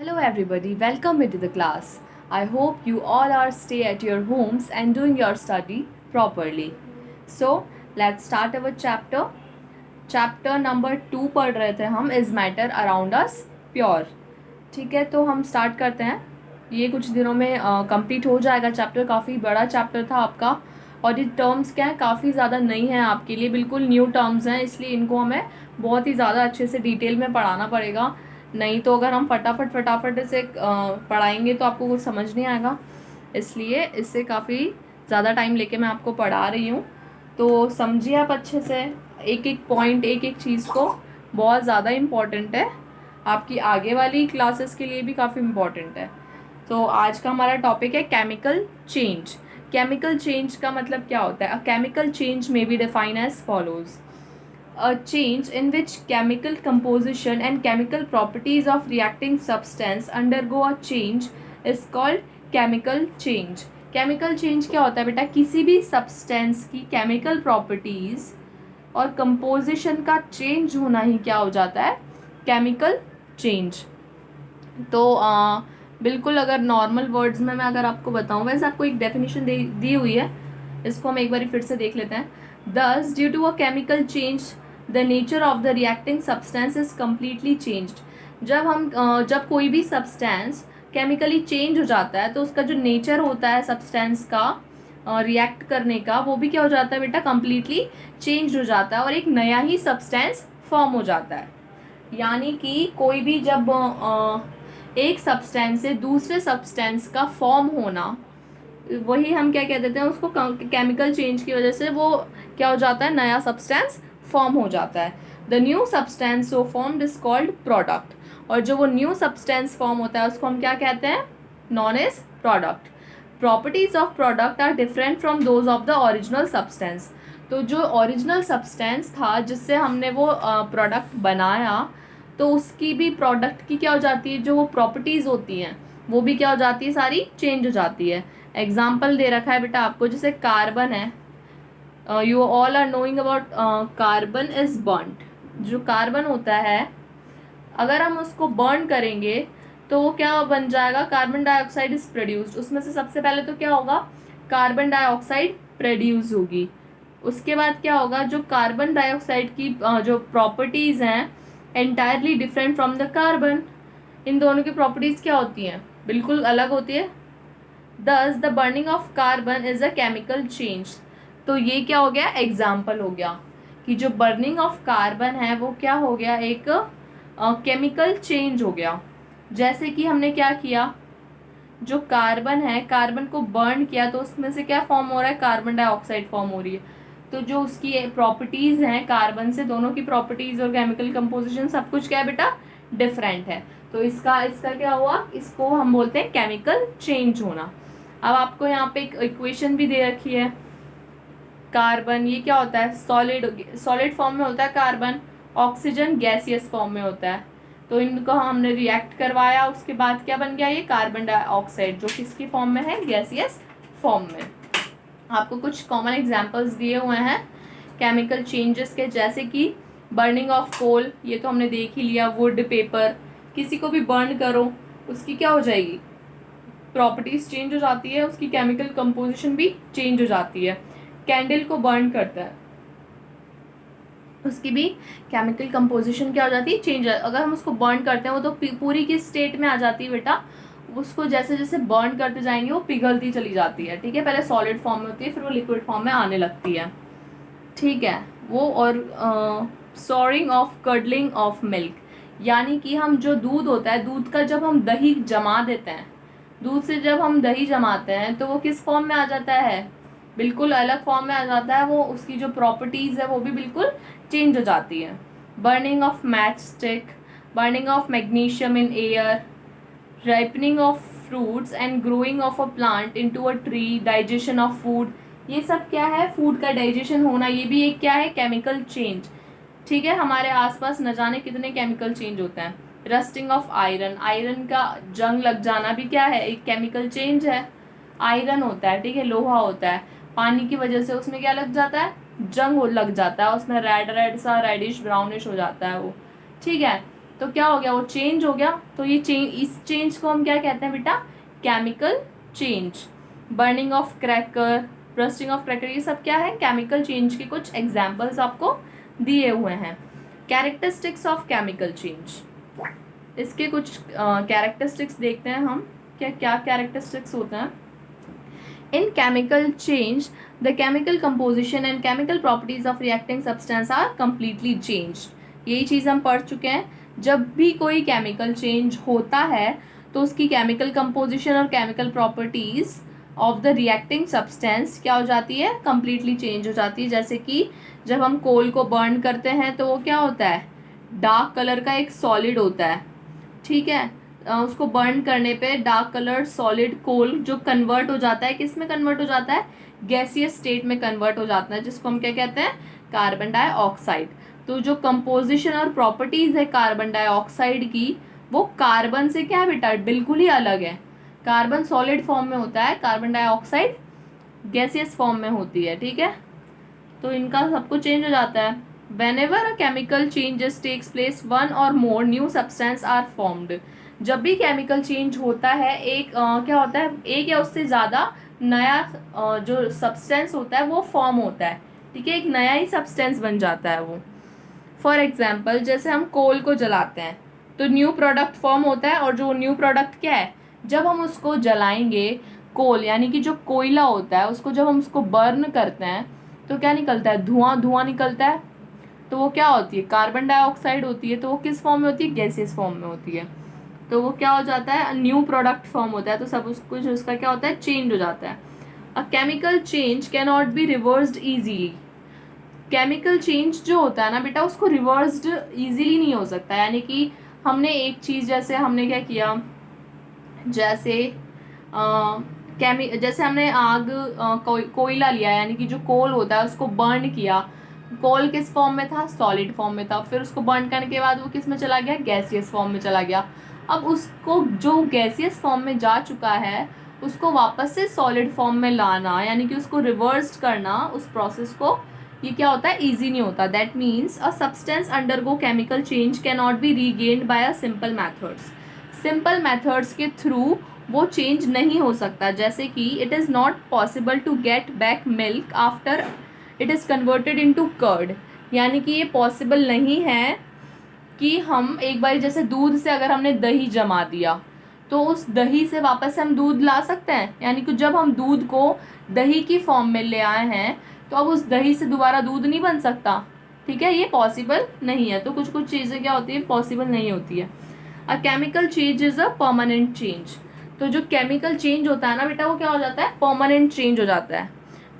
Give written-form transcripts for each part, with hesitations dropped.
Hello everybody, welcome into the class. I hope you all are stay at your homes and doing your study properly. So, let's start our chapter. Chapter number 2 पढ़ रहे थे हम is matter around us pure. ठीक है, तो हम start करते हैं. ये कुछ दिनों में कंप्लीट हो जाएगा चैप्टर. काफ़ी बड़ा चैप्टर था आपका और ये टर्म्स क्या है काफ़ी ज़्यादा नई हैं आपके लिए, बिल्कुल न्यू टर्म्स हैं, इसलिए इनको हमें बहुत ही ज़्यादा अच्छे से डिटेल में पढ़ाना पड़ेगा. नहीं तो अगर हम फटाफट इसे पढ़ाएंगे तो आपको कुछ समझ नहीं आएगा. इसलिए इससे काफ़ी ज़्यादा टाइम लेके मैं आपको पढ़ा रही हूँ. तो समझिए आप अच्छे से एक एक पॉइंट, एक एक चीज़ को. बहुत ज़्यादा इम्पॉर्टेंट है, आपकी आगे वाली क्लासेस के लिए भी काफ़ी इम्पॉर्टेंट है. तो आज का हमारा टॉपिक है केमिकल चेंज. केमिकल चेंज का मतलब क्या होता है? A chemical change may be defined as follows: a change in which chemical composition and chemical properties of reacting substance undergo a change is called chemical change. chemical change क्या होता है बेटा? किसी भी substance की chemical properties और composition का change होना ही क्या हो जाता है? chemical change. तो बिल्कुल अगर नॉर्मल वर्ड्स में मैं अगर आपको बताऊं, वैसे आपको एक डेफिनेशन दी हुई है, इसको हम एक बार फिर से देख लेते हैं. Thus, due to a chemical change, the nature of the reacting substance is completely changed. जब कोई भी सब्सटेंस केमिकली चेंज हो जाता है तो उसका जो नेचर होता है सब्सटेंस का रिएक्ट करने का, वो भी क्या हो जाता है बेटा? कम्प्लीटली चेंज हो जाता है और एक नया ही सब्सटेंस फॉर्म हो जाता है. यानी कि कोई भी जब एक सब्सटेंस से दूसरे सब्सटेंस का फॉर्म होना, वही हम क्या कह देते हैं उसको, केमिकल चेंज की वजह से वो क्या हो जाता है? नया सब्सटेंस फॉर्म हो जाता है. The new substance so formed is called product. और जो वो न्यू सब्सटेंस फॉर्म होता है उसको हम क्या कहते हैं? Known as product. Properties of product are different from those of the original substance. तो जो ओरिजिनल सब्सटेंस था जिससे हमने वो प्रोडक्ट बनाया, तो उसकी भी प्रोडक्ट की क्या हो जाती है? जो वो प्रॉपर्टीज़ होती हैं वो भी क्या हो जाती है? सारी चेंज हो जाती है. एग्जाम्पल दे रखा है बेटा आपको, जैसे कार्बन है. You all are knowing about carbon is burned. जो कार्बन होता है अगर हम उसको बर्न करेंगे तो वो क्या बन जाएगा? Carbon dioxide is produced. उसमें से सबसे पहले तो क्या होगा? कार्बन डाइऑक्साइड प्रोड्यूस होगी. उसके बाद क्या होगा? जो कार्बन डाइऑक्साइड की जो प्रॉपर्टीज़ हैं entirely different from the carbon. इन दोनों की प्रॉपर्टीज़ क्या होती हैं? बिल्कुल अलग होती है. Thus, the burning of carbon is a chemical change. तो ये क्या हो गया? एग्जाम्पल हो गया कि जो बर्निंग ऑफ कार्बन है वो क्या हो गया? एक केमिकल चेंज हो गया. जैसे कि हमने क्या किया, जो कार्बन है, कार्बन को बर्न किया तो उसमें से क्या फॉर्म हो रहा है? कार्बन डाइऑक्साइड फॉर्म हो रही है. तो जो उसकी प्रॉपर्टीज़ हैं कार्बन से, दोनों की प्रॉपर्टीज़ और केमिकल कंपोजिशन सब कुछ क्या है बेटा? डिफरेंट है. तो इसका क्या हुआ? इसको हम बोलते हैं केमिकल चेंज होना. अब आपको यहाँ पे एक इक्वेशन भी दे रखी है. कार्बन ये क्या होता है? सॉलिड फॉर्म में होता है कार्बन. ऑक्सीजन गैसियस फॉर्म में होता है. तो इनको हमने रिएक्ट करवाया, उसके बाद क्या बन गया? ये कार्बन डाइऑक्साइड, जो किसकी फॉर्म में है? गैसियस फॉर्म में. आपको कुछ कॉमन एग्जांपल्स दिए हुए हैं केमिकल चेंजेस के, जैसे कि बर्निंग ऑफ कोल, ये तो हमने देख ही लिया. वुड, पेपर, किसी को भी बर्न करो उसकी क्या हो जाएगी? प्रॉपर्टीज चेंज हो जाती है, उसकी केमिकल कंपोजिशन भी चेंज हो जाती है. कैंडल को बर्न करता है, उसकी भी केमिकल कंपोजिशन क्या हो जाती है? चेंज. अगर हम उसको बर्न करते हैं वो तो पूरी की स्टेट में आ जाती है बेटा. उसको जैसे जैसे बर्न करते जाएंगे वो पिघलती चली जाती है. ठीक है, पहले सॉलिड फॉर्म में होती है, फिर वो लिक्विड फॉर्म में आने लगती है. ठीक है वो. और soaring of curdling of milk, यानी कि हम जो दूध होता है, दूध का जब हम दही जमा देते हैं, दूध से जब हम दही जमाते हैं तो वो किस फॉर्म में आ जाता है? बिल्कुल अलग फॉर्म में आ जाता है. वो उसकी जो प्रॉपर्टीज़ है वो भी बिल्कुल चेंज हो जाती है. Burning of match stick, burning of magnesium in air, ripening of fruits and growing of a plant into a tree, digestion of food, ये सब क्या है? फूड का डाइजेशन होना, ये भी एक क्या है? Chemical change. ठीक है, हमारे आसपास न जाने कितने केमिकल चेंज होते हैं. रस्टिंग ऑफ आयरन, आयरन का जंग लग जाना भी क्या है? एक केमिकल चेंज है. आयरन होता है, ठीक है, लोहा होता है, पानी की वजह से उसमें क्या लग जाता है? जंग लग जाता है, उसमें रेड रेड सा रेडिश ब्राउनिश हो जाता है वो. ठीक है, तो क्या हो गया, वो चेंज हो गया। तो ये चेंज, इस चेंज को हम क्या कहते हैं बेटा, chemical change. Burning of cracker, rusting of cracker, ये सब क्या है, केमिकल चेंज के कुछ एग्जाम्पल्स आपको दिए हुए हैं। कैरेक्टरिस्टिक्स ऑफ केमिकल चेंज, इसके कुछ कैरेक्टरिस्टिक्स देखते हैं हम, क्या क्या कैरेक्टरिस्टिक्स होते हैं। In chemical change the chemical composition and chemical properties of reacting substance are completely changed. यही चीज़ हम पढ़ चुके हैं। जब भी कोई केमिकल चेंज होता है तो उसकी केमिकल कंपोजिशन और chemical properties of the reacting substance क्या हो जाती है, कम्प्लीटली चेंज हो जाती है। जैसे कि जब हम कोल को बर्न करते हैं तो वो क्या होता है, डार्क कलर का एक सॉलिड होता है, ठीक है। उसको बर्न करने पे डार्क कलर सॉलिड कोल जो कन्वर्ट हो जाता है, किस में कन्वर्ट हो जाता है, गैसियस स्टेट में कन्वर्ट हो जाता है, जिसको हम क्या कहते हैं, कार्बन डाइऑक्साइड। तो जो कंपोजिशन और प्रॉपर्टीज है कार्बन डाइऑक्साइड की, वो कार्बन से क्या है बेटा, बिल्कुल ही अलग है। कार्बन सॉलिड फॉर्म में होता है, कार्बन डाइऑक्साइड गैसियस फॉर्म में होती है, ठीक है। तो इनका सब कुछ चेंज हो जाता है। Whenever a chemical changes takes place, one or more new substance are formed. जब भी केमिकल चेंज होता है, एक क्या होता है, एक या उससे ज़्यादा नया जो सब्सटेंस होता है वो फॉर्म होता है, ठीक है, एक नया ही सब्सटेंस बन जाता है वो। फॉर एग्जाम्पल, जैसे हम कोल को जलाते हैं तो न्यू प्रोडक्ट फॉर्म होता है, और जो न्यू प्रोडक्ट क्या है, जब हम उसको जलाएंगे, कोल यानी कि जो कोयला होता है, उसको जब हम उसको बर्न करते हैं तो क्या निकलता है, धुआं धुआं निकलता है। तो वो क्या होती है, कार्बन डाइऑक्साइड होती है। तो वो किस फॉर्म में होती है, गैसियस फॉर्म में होती है। तो वो क्या हो जाता है, न्यू प्रोडक्ट फॉर्म होता है। तो सब उसको जो उसका क्या होता है, चेंज हो जाता है। A chemical change can not be reversed easily. Chemical change जो होता है ना बेटा, उसको रिवर्स्ड ईजीली नहीं हो सकता। यानी कि हमने एक चीज़, जैसे हमने क्या किया, जैसे जैसे हमने आग कोयला लिया, यानी कि जो कोल होता है उसको बर्न किया। कोल किस फॉर्म में था, सॉलिड फॉर्म में था। फिर उसको बर्न करने के बाद वो किस में चला गया, गैसियस फॉर्म में चला गया। अब उसको जो गैसियस फॉर्म में जा चुका है, उसको वापस से सॉलिड फॉर्म में लाना, यानी कि उसको रिवर्स करना, उस प्रोसेस को, ये क्या होता है, ईजी नहीं होता। That means a substance undergo chemical change can not be regained by a simple methods. Simple methods के थ्रू वो चेंज नहीं हो सकता। जैसे कि it is not possible to get back milk after it is converted into curd. यानी कि ये पॉसिबल नहीं है कि हम एक बार, जैसे दूध से अगर हमने दही जमा दिया तो उस दही से वापस से हम दूध ला सकते हैं। यानी कि जब हम दूध को दही की फॉर्म में ले आए हैं तो अब उस दही से दोबारा दूध नहीं बन सकता, ठीक है, ये पॉसिबल नहीं है। तो कुछ कुछ चीज़ें क्या होती है, पॉसिबल नहीं होती है। A chemical change is a permanent change. तो जो केमिकल चेंज होता है ना बेटा, वो क्या हो जाता है, परमानेंट चेंज हो जाता है।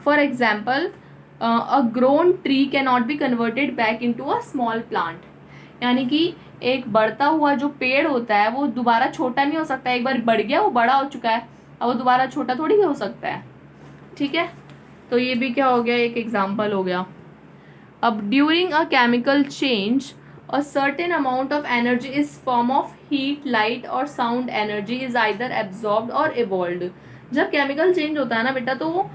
For example, a grown tree can not be converted back into a small plant. यानी कि एक बढ़ता हुआ जो पेड़ होता है वो दोबारा छोटा नहीं हो सकता। एक बार बढ़ गया, वो बड़ा हो चुका है, अब वो दोबारा छोटा थोड़ी हो सकता है, ठीक है। तो ये भी क्या हो गया, एक एग्जाम्पल हो गया। अब during a chemical change a certain amount of energy is form of heat, light और sound energy is either absorbed or evolved। जब केमिकल चेंज होता है ना बेटा, तो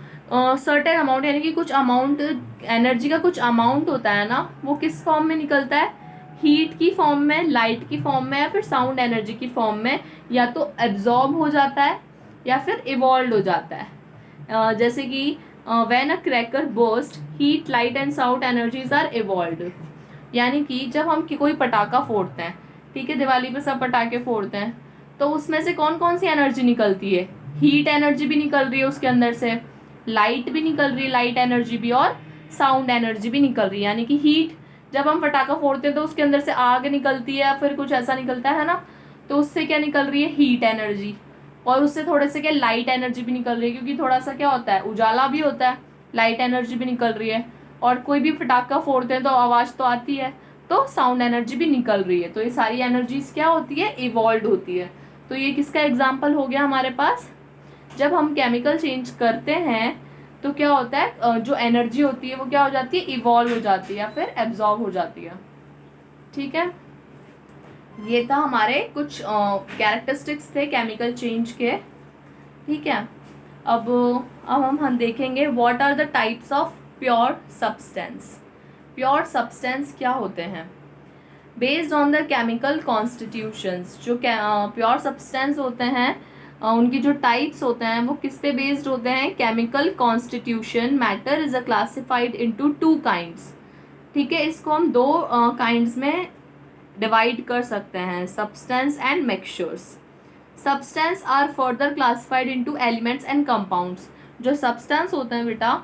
सर्टेन अमाउंट, यानी कि कुछ अमाउंट, एनर्जी का कुछ अमाउंट होता है ना, वो किस फॉर्म में निकलता है, हीट की फॉर्म में, लाइट की फॉर्म में, या फिर साउंड एनर्जी की फॉर्म में। या तो एब्जॉर्ब हो जाता है या फिर इवॉल्व हो जाता है। जैसे कि when a cracker burst, heat, light and sound energies are evolved. यानी कि जब हम कोई पटाखा फोड़ते हैं, ठीक है, दिवाली पे सब पटाखे फोड़ते हैं, तो उसमें से कौन कौन सी एनर्जी निकलती है, हीट एनर्जी भी निकल रही है उसके अंदर से, लाइट भी निकल रही है, लाइट एनर्जी भी, और साउंड एनर्जी भी निकल रही है। यानी कि हीट, जब हम पटाखा फोड़ते हैं तो उसके अंदर से आग निकलती है या फिर कुछ ऐसा निकलता है ना, तो उससे क्या निकल रही है, हीट एनर्जी। और उससे थोड़े से क्या, लाइट एनर्जी भी निकल रही है, क्योंकि थोड़ा सा क्या होता है, उजाला भी होता है, लाइट एनर्जी भी निकल रही है। और कोई भी पटाखा फोड़ते हैं तो आवाज़ तो आती है, तो साउंड एनर्जी भी निकल रही है। तो ये सारी एनर्जीज क्या होती है, इवॉल्व होती है। तो ये किसका एग्जाम्पल हो गया हमारे पास, जब हम केमिकल चेंज करते हैं तो क्या होता है, जो एनर्जी होती है वो क्या हो जाती है, इवॉल्व हो जाती है या फिर एब्जॉर्ब हो जाती है, ठीक है। ये था हमारे कुछ कैरेक्टरिस्टिक्स थे केमिकल चेंज के, ठीक है। अब हम देखेंगे what are the types of pure substance. Pure substance क्या होते हैं। Based on the chemical constitutions. जो प्योर सब्सटेंस होते हैं उनकी जो टाइप्स होते हैं वो किस पे बेस्ड होते हैं, chemical constitution. Matter is a classified into two kinds. ठीक है, इसको हम दो काइंड्स में डिवाइड कर सकते हैं, substance and mixtures. Substance are further classified into elements and compounds. जो सब्सटेंस होते हैं बेटा,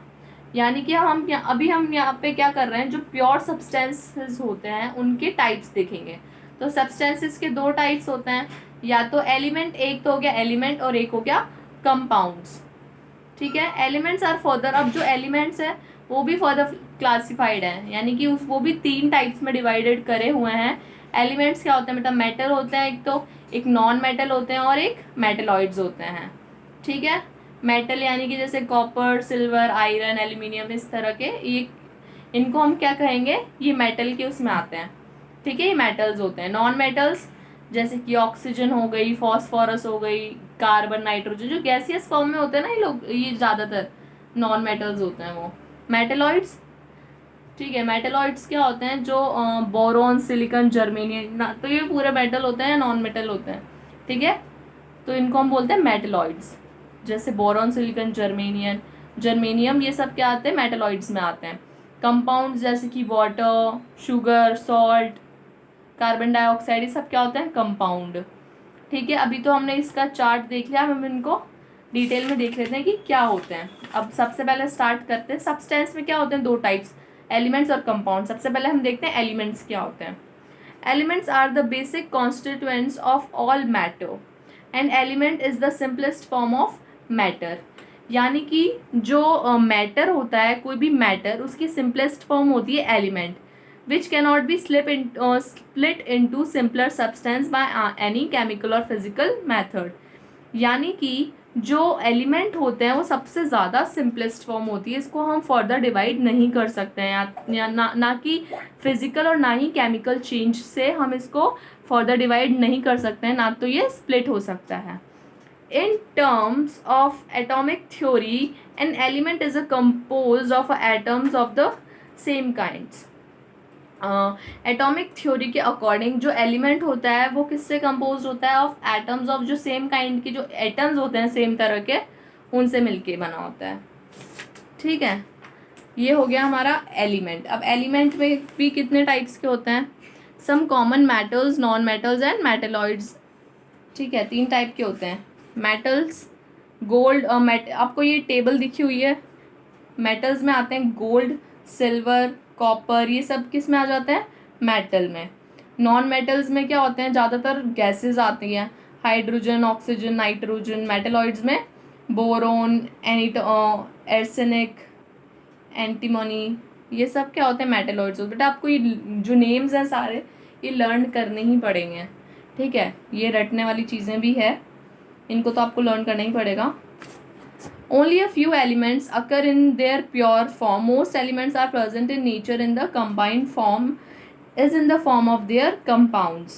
यानी कि अभी हम यहाँ पे क्या कर रहे हैं, जो प्योर सब्सटेंसेस होते हैं उनके टाइप्स देखेंगे। तो सब्सटेंसेस के दो टाइप्स होते हैं, या तो एलिमेंट, एक तो हो गया एलिमेंट और एक हो गया कंपाउंड्स। ठीक है, एलिमेंट्स आर फर्दर, अब जो एलिमेंट्स है वो भी फर्दर क्लासिफाइड है, यानी कि वो भी तीन टाइप्स में डिवाइडेड करे हुए हैं। एलिमेंट्स क्या होते हैं बेटा, मेटल होते हैं एक तो, एक नॉन मेटल होते हैं और एक मेटलॉइड्स होते हैं। ठीक है, मेटल यानी कि जैसे कॉपर, सिल्वर, आयरन, एल्यूमिनियम, इस तरह के, ये इनको हम क्या कहेंगे, ये मेटल के उसमें आते हैं। ठीक है, ये मेटल्स होते हैं। नॉन मेटल्स जैसे कि ऑक्सीजन हो गई, फॉस्फोरस हो गई, कार्बन, नाइट्रोजन, जो गैसियस फॉर्म में होते हैं ना ये लोग, ये ज़्यादातर नॉन मेटल्स होते हैं वो। मेटलॉइड्स, ठीक है, मेटलॉइड्स क्या होते हैं, जो बोरॉन, सिलिकॉन, जर्मेनियम ना, तो ये पूरे मेटल होते हैं, नॉन मेटल होते हैं। ठीक है, तो इनको हम बोलते हैं मेटलॉइड्स। जैसे बोरॉन, सिलिकॉन, जर्मेनियम, ये सब क्या आते हैं, मेटलॉइड्स में आते हैं। कंपाउंड्स जैसे कि water, sugar, salt, carbon dioxide, ये सब क्या होते हैं, कंपाउंड। ठीक है, अभी तो हमने इसका चार्ट देख लिया, हम इनको डिटेल में देख लेते हैं कि क्या होते हैं। अब सबसे पहले स्टार्ट करते हैं, सब्सटेंस में क्या होते हैं, दो टाइप्स, एलिमेंट्स और कंपाउंड। सबसे पहले हम देखते हैं एलिमेंट्स क्या होते हैं। Elements are the basic constituents of all matter and element is the simplest form of matter. यानी कि जो मैटर होता है, कोई भी मैटर, उसकी सिंपलेस्ट फॉर्म होती है element, which cannot be split into simpler substance by any chemical or physical method। यानी कि जो एलिमेंट होते हैं वो सबसे ज़्यादा सिंपलेस्ट फॉर्म होती है, इसको हम फर्दर डिवाइड नहीं कर सकते हैं, या ना कि फिजिकल और ना ही केमिकल चेंज से हम इसको फर्दर डिवाइड नहीं कर सकते हैं, ना तो ये स्प्लिट हो सकता है। In terms of atomic theory, an element is a composed of atoms of the same kinds। Atomic theory के अकॉर्डिंग जो एलिमेंट होता है वो किससे कंपोज होता है, ऑफ एटम्स ऑफ जो सेम काइंड की, जो एटम्स होते हैं सेम तरह के, उनसे मिलके बना होता है। ठीक है, ये हो गया हमारा एलिमेंट। अब एलिमेंट में भी कितने टाइप्स के होते हैं, some common metals, non metals and metalloids. ठीक है, तीन टाइप के होते हैं। मेटल्स, गोल्ड, आपको ये टेबल दिखी हुई है, मेटल्स में आते हैं गोल्ड, सिल्वर, कॉपर, ये सब किस में आ जाते हैं, मेटल में। नॉन मेटल्स में क्या होते हैं, ज़्यादातर गैसेस आती हैं, हाइड्रोजन, ऑक्सीजन, नाइट्रोजन। मेटलॉइड्स में बोरोन, एर्सेनिक, एंटीमोनी, ये सब क्या होते हैं, मेटलॉइड्स। बेटा आपको ये जो नेम्स हैं सारे ये लर्न करने ही पड़ेंगे। ठीक है, ये रटने वाली चीज़ें भी है, इनको तो आपको लर्न करना ही पड़ेगा। Only a few elements occur in their pure form. Most elements are present in nature in the combined form is in the form of their compounds।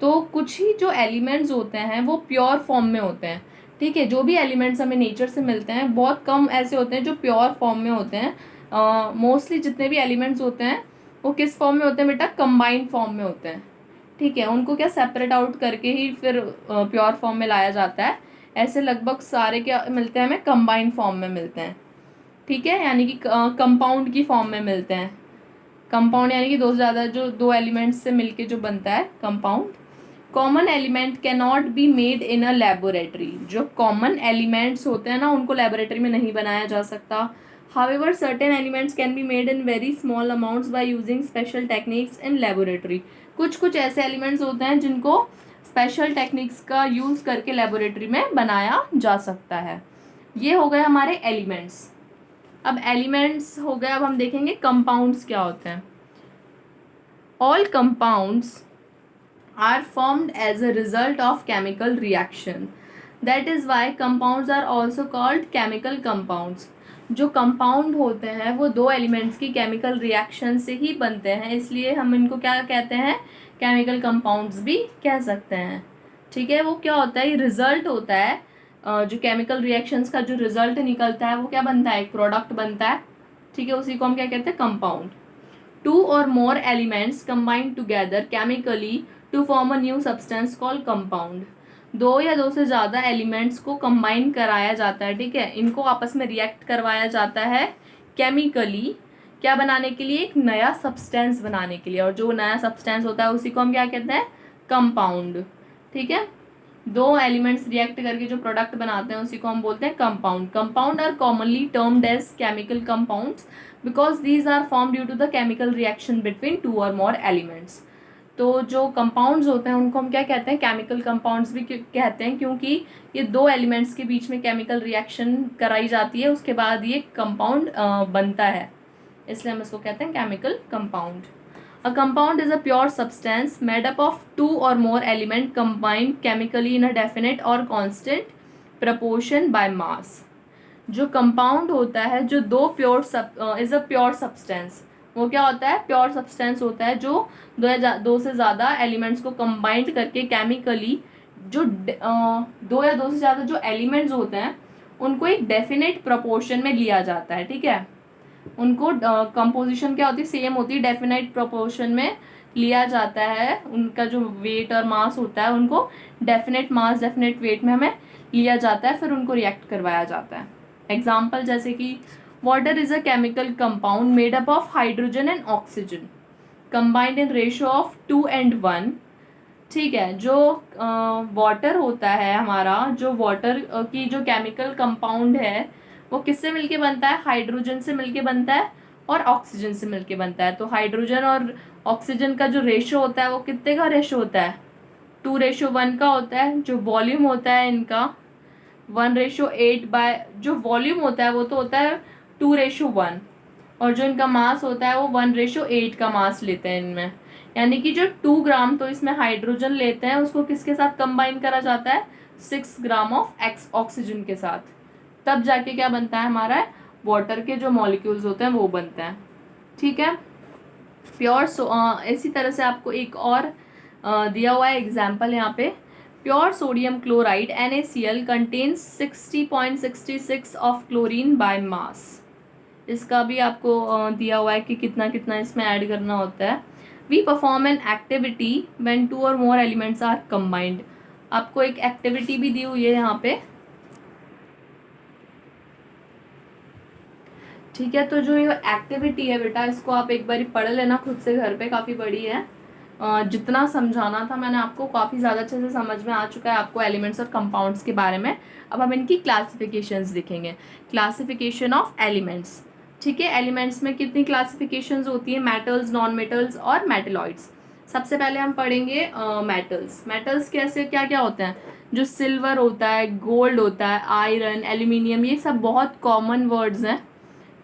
तो कुछ ही जो एलिमेंट्स होते हैं वो प्योर फॉर्म में होते हैं। ठीक है, जो भी एलिमेंट्स हमें नेचर से मिलते हैं बहुत कम ऐसे होते हैं जो प्योर फॉर्म में होते हैं। मोस्टली जितने भी एलिमेंट्स होते हैं वो किस फॉर्म में होते हैं बेटा, कंबाइंड फॉर्म में होते हैं। ठीक है, उनको क्या सेपरेट आउट करके ही फिर प्योर फॉर्म में लाया जाता है। ऐसे लगभग सारे क्या मिलते हैं हमें, कंबाइंड फॉर्म में मिलते हैं। ठीक है, यानी कि कंपाउंड की फॉर्म में मिलते हैं। कंपाउंड यानी कि दो से ज़्यादा जो दो एलिमेंट्स से मिलके जो बनता है compound. Common element can not be made in a laboratory. जो कॉमन एलिमेंट्स होते हैं ना उनको लेबोरेटरी में नहीं बनाया जा सकता। However certain elements can be made in very small amounts by using special techniques in laboratory. कुछ ऐसे एलिमेंट्स होते हैं जिनको स्पेशल टेक्निक्स का यूज़ करके लेबोरेटरी में बनाया जा सकता है। ये हो गए हमारे एलिमेंट्स। अब एलिमेंट्स हो गए, अब हम देखेंगे कंपाउंड्स क्या होते हैं। All compounds are formed as a result of chemical reaction, that is why compounds are also called chemical compounds. जो कंपाउंड होते हैं वो दो एलिमेंट्स की केमिकल रिएक्शन से ही बनते हैं, इसलिए हम इनको क्या कहते हैं, केमिकल कंपाउंड्स भी कह सकते हैं। ठीक है, वो क्या होता है, ये रिजल्ट होता है, जो केमिकल रिएक्शंस का जो रिजल्ट निकलता है वो क्या बनता है, एक प्रोडक्ट बनता है। ठीक है, उसी को हम क्या कहते हैं, compound. Two or more elements combined together chemically to form a new substance called compound. दो या दो से ज़्यादा एलिमेंट्स को कंबाइन कराया जाता है, ठीक है, इनको आपस में रिएक्ट करवाया जाता है केमिकली, क्या बनाने के लिए, एक नया सब्सटेंस बनाने के लिए। और जो नया सब्सटेंस होता है उसी को हम क्या कहते हैं, कंपाउंड, ठीक है। दो एलिमेंट्स रिएक्ट करके जो प्रोडक्ट बनाते हैं उसी को हम बोलते हैं compound. Compound are commonly termed as chemical compounds because these are form due to the chemical reaction between two or more elements. तो जो कंपाउंड्स होते हैं उनको हम क्या कहते हैं, केमिकल कंपाउंड्स भी कहते हैं, क्योंकि ये दो एलिमेंट्स के बीच में केमिकल रिएक्शन कराई जाती है, उसके बाद ये कंपाउंड बनता है, इसलिए हम इसको कहते हैं chemical compound. A compound is a pure substance made up of two or more elements combined chemically in a definite or constant proportion by mass. जो कंपाउंड होता है, जो दो pure is a pure substance, वो क्या होता है, pure substance होता है जो दो से ज़्यादा एलिमेंट्स को कंबाइंड करके केमिकली, जो दो या दो से ज़्यादा जो एलिमेंट्स होते हैं उनको एक डेफिनेट प्रोपोर्शन में लिया जाता है, ठीक है, उनको कंपोजिशन क्या होती है, सेम होती है, डेफिनेट प्रोपोर्शन में लिया जाता है, उनका जो वेट और मास होता है उनको डेफिनेट मास डेफिनेट वेट में हमें लिया जाता है, फिर उनको रिएक्ट करवाया जाता है। एग्जाम्पल जैसे कि water is a chemical compound made up of hydrogen and oxygen combined in ratio of 2:1, ठीक है। जो वाटर होता है हमारा, जो वाटर की जो केमिकल कंपाउंड है वो किससे मिलके बनता है, हाइड्रोजन से मिलके बनता है और ऑक्सीजन से मिलके बनता है। तो हाइड्रोजन और ऑक्सीजन का जो रेशो होता है वो कितने का रेशो होता है, 2:1 का होता है। जो वॉल्यूम होता है इनका 1:8, जो वॉल्यूम होता है वो तो होता है 2:1, और जो इनका मास होता है वो 1:8 का मास लेते हैं इनमें, यानी कि जो 2 ग्राम तो इसमें हाइड्रोजन लेते हैं उसको किसके साथ कंबाइन करा जाता है, 6 ग्राम ऑफ ऑक्सीजन के साथ, तब जाके क्या बनता है हमारा, वाटर के जो मॉलिक्यूल्स होते हैं वो बनते हैं, ठीक है। प्योर इसी तरह से आपको एक और दिया हुआ है एग्जाम्पल यहाँ पे, pure sodium chloride NaCl contains 60.66 of chlorine by mass. इसका भी आपको दिया हुआ है कि कितना कितना इसमें ऐड करना होता है। We perform an activity when two or more elements are combined. आपको एक एक्टिविटी भी दी हुई है यहाँ पे, ठीक है। तो जो ये एक्टिविटी है बेटा, इसको आप एक बार पढ़ लेना खुद से घर पे, काफ़ी बड़ी है। जितना समझाना था मैंने आपको काफ़ी ज़्यादा अच्छे से समझ में आ चुका है आपको एलिमेंट्स और कंपाउंड्स के बारे में। अब हम इनकी क्लासिफिकेशंस देखेंगे, क्लासिफिकेशन ऑफ एलिमेंट्स, ठीक है। एलिमेंट्स में कितनी क्लासिफिकेशंस होती है, मेटल्स, नॉन मेटल्स और मेटलॉइड्स। सबसे पहले हम पढ़ेंगे मेटल्स। मेटल्स कैसे क्या क्या होते हैं, जो सिल्वर होता है, गोल्ड होता है, आयरन, एल्यूमिनियम, ये सब बहुत कॉमन वर्ड्स हैं,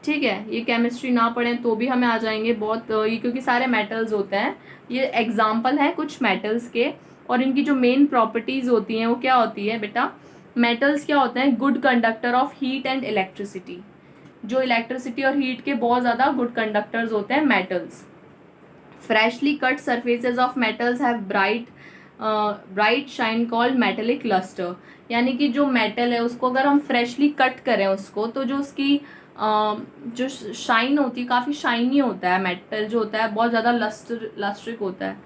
ठीक है। ये केमिस्ट्री ना पढ़ें तो भी हमें आ जाएंगे बहुत, ये क्योंकि सारे मेटल्स होते हैं। ये एग्जाम्पल हैं कुछ मेटल्स के, और इनकी जो मेन प्रॉपर्टीज़ होती हैं वो क्या होती है बेटा, मेटल्स क्या होते हैं, good conductor of heat and electricity. जो इलेक्ट्रिसिटी और हीट के बहुत ज़्यादा गुड कंडक्टर्स होते हैं metals. Freshly cut surfaces of metals have bright shine called metallic lustre. यानी कि जो मेटल है उसको अगर हम फ्रेशली कट करें उसको, तो जो उसकी जो शाइन होती है, काफ़ी शाइनी होता है मेटल, जो होता है बहुत ज़्यादा लस्ट्रिक होता है,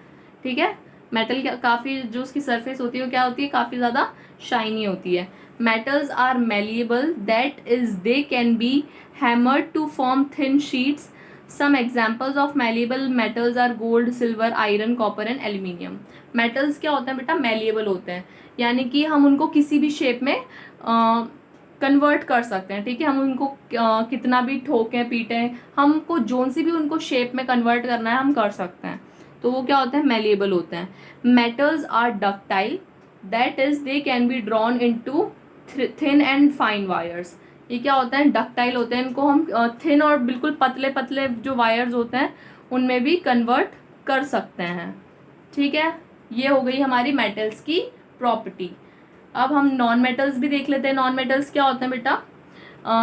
ठीक है। मेटल काफ़ी जो उसकी सरफेस होती है वो क्या होती है, काफ़ी ज़्यादा शाइनी होती है। Metals are malleable, that is they can be hammered to form thin sheets. Some examples of malleable metals are gold, silver, iron, copper and aluminium. Metals क्या होते हैं बेटा, मेलिएबल होते हैं, यानी कि हम उनको किसी भी शेप में कन्वर्ट कर सकते हैं, ठीक है। हम उनको कितना भी ठोकें पीटें, हमको जोन सी भी उनको शेप में कन्वर्ट करना है हम कर सकते हैं, तो वो क्या होते हैं, मेलिएबल होते हैं। Metals are ductile, that is they can be drawn into thin and fine wires. ये क्या होता है, डक्टाइल होते हैं, इनको हम थिन और बिल्कुल पतले पतले जो वायर्स होते हैं उनमें भी कन्वर्ट कर सकते हैं, ठीक है। ये हो गई हमारी मेटल्स की प्रॉपर्टी। अब हम नॉन मेटल्स भी देख लेते हैं। नॉन मेटल्स क्या होते हैं बेटा,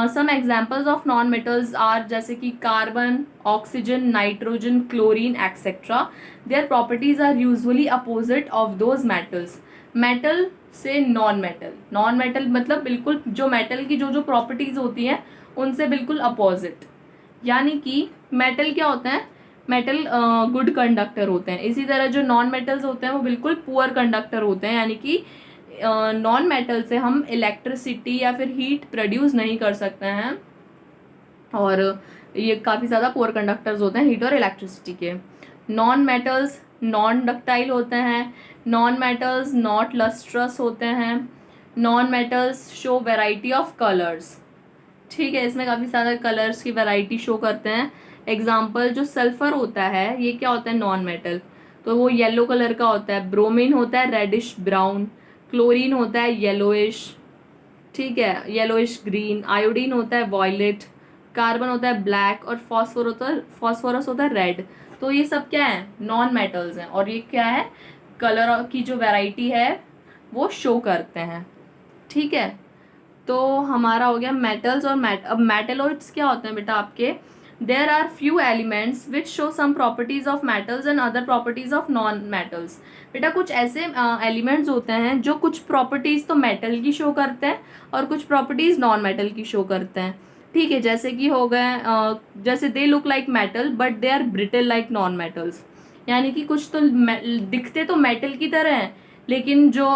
some examples of non metals are जैसे कि carbon, oxygen, nitrogen, chlorine etcetera. Their properties are usually opposite of those metals. Metal से नॉन मेटल, नॉन मेटल मतलब बिल्कुल जो मेटल की जो जो प्रॉपर्टीज होती हैं उनसे बिल्कुल अपोजिट। यानी कि मेटल क्या होता है, मेटल गुड कंडक्टर होते हैं। इसी तरह जो नॉन मेटल्स होते हैं वो बिल्कुल पुअर कंडक्टर होते हैं, यानी कि नॉन मेटल से हम इलेक्ट्रिसिटी या फिर हीट प्रोड्यूस नहीं कर सकते हैं, और ये काफ़ी ज़्यादा पुअर कंडक्टर्स होते हैं हीट और इलेक्ट्रिसिटी के। नॉन मेटल्स नॉन डक्टाइल होते हैं, नॉन मेटल्स नॉट लस्ट्रस होते हैं, non metals show variety of colours. ठीक है, इसमें काफ़ी सारे कलर्स की वैरायटी शो करते हैं। एग्जाम्पल जो सल्फर होता है ये क्या होता है, नॉन मेटल, तो वो येलो कलर का होता है। ब्रोमीन होता है रेडिश ब्राउन, क्लोरीन होता है येलोइश, ठीक है, येलोइश ग्रीन, आयोडीन होता है वॉयलेट, कार्बन होता है ब्लैक, और फॉस्फोरस होता है रेड। तो ये सब क्या है, नॉन मेटल्स हैं, और ये क्या है, कलर की जो वैरायटी है वो शो करते हैं। ठीक है, तो हमारा हो गया मेटल्स और अब मेटेलॉइड्स क्या होते हैं बेटा आपके, there are few elements which show some properties of metals and other properties of non metals. बेटा कुछ ऐसे एलिमेंट्स होते हैं जो कुछ प्रॉपर्टीज तो मेटल की शो करते हैं और कुछ प्रॉपर्टीज नॉन मेटल की शो करते हैं। ठीक है, जैसे कि हो गए जैसे they look like metal but they are brittle like non metals, यानी कि कुछ तो दिखते तो मेटल की तरह हैं, लेकिन जो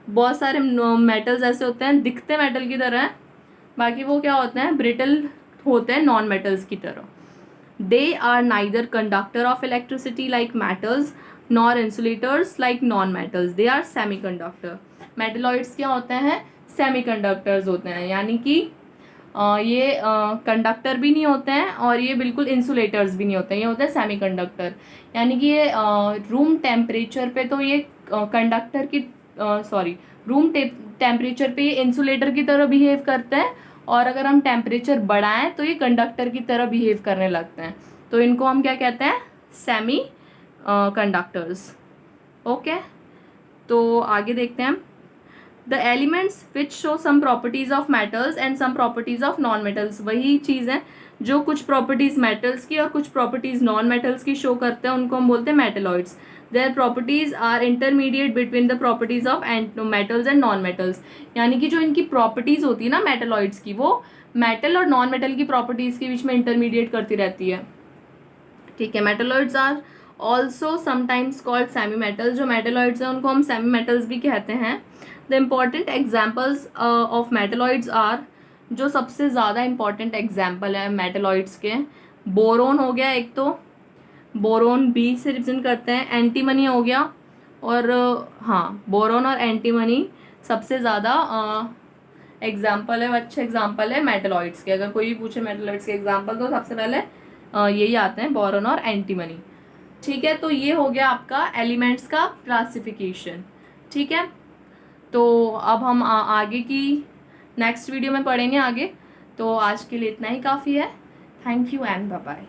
बहुत सारे मेटल्स ऐसे होते हैं दिखते मेटल की तरह हैं, बाकी वो क्या होते हैं, ब्रिटल होते हैं नॉन मेटल्स की तरह। They are neither conductor of electricity like metals nor insulators like non metals, they are semi conductor. Metalloids क्या होते हैं, सेमी कंडक्टर्स होते हैं, यानी कि ये कंडक्टर भी नहीं होते हैं और ये बिल्कुल इंसुलेटर्स भी नहीं होते हैं, ये होते हैं सेमी कंडक्टर। यानी कि ये रूम टेम्परेचर पे तो ये कंडक्टर की सॉरी रूम टेम्परेचर पे ये इंसुलेटर की तरह बिहेव करते हैं, और अगर हम टेम्परेचर बढ़ाएं तो ये कंडक्टर की तरह बिहेव करने लगते हैं, तो इनको हम क्या कहते हैं, सेमी कंडक्टर्स। ओके, तो आगे देखते हैं हम the elements which show some properties of metals and some properties of non metals. वही चीज़ है जो कुछ प्रॉपर्टीज मेटल्स की और कुछ प्रॉपर्टीज नॉन मेटल्स की शो करते हैं, उनको हम बोलते हैं metalloids. Their properties are intermediate between the properties of metals and non metals, यानी कि जो इनकी प्रॉपर्टीज होती है ना मेटलॉइड्स की, वो मेटल और नॉन मेटल की प्रॉपर्टीज के बीच में इंटरमीडिएट करती रहती है। ठीक है, metalloids are also sometimes called semi metals. जो मेटलॉइड्स हैं उनको हम सेमी मेटल्स भी कहते हैं। The important examples of metalloids are, जो सबसे ज़्यादा इम्पॉर्टेंट एग्जाम्पल है मेटलॉइड्स के, बोरोन हो गया एक, तो बोरोन बी से रिप्रेजेंट करते हैं, एंटीमनी हो गया, और हाँ बोरोन और एंटीमनी सबसे ज़्यादा एग्जाम्पल है, अच्छे एग्जाम्पल है मेटलॉइड्स के। अगर कोई भी पूछे मेटलॉइड्स के एग्जाम्पल तो सबसे पहले यही आते हैं, बोरोन और एंटीमनी। ठीक है, तो ये हो गया आपका एलिमेंट्स का क्लासिफिकेशन। ठीक है, तो अब हम आगे की नेक्स्ट वीडियो में पढ़ेंगे आगे, तो आज के लिए इतना ही काफ़ी है। Thank you and bye bye.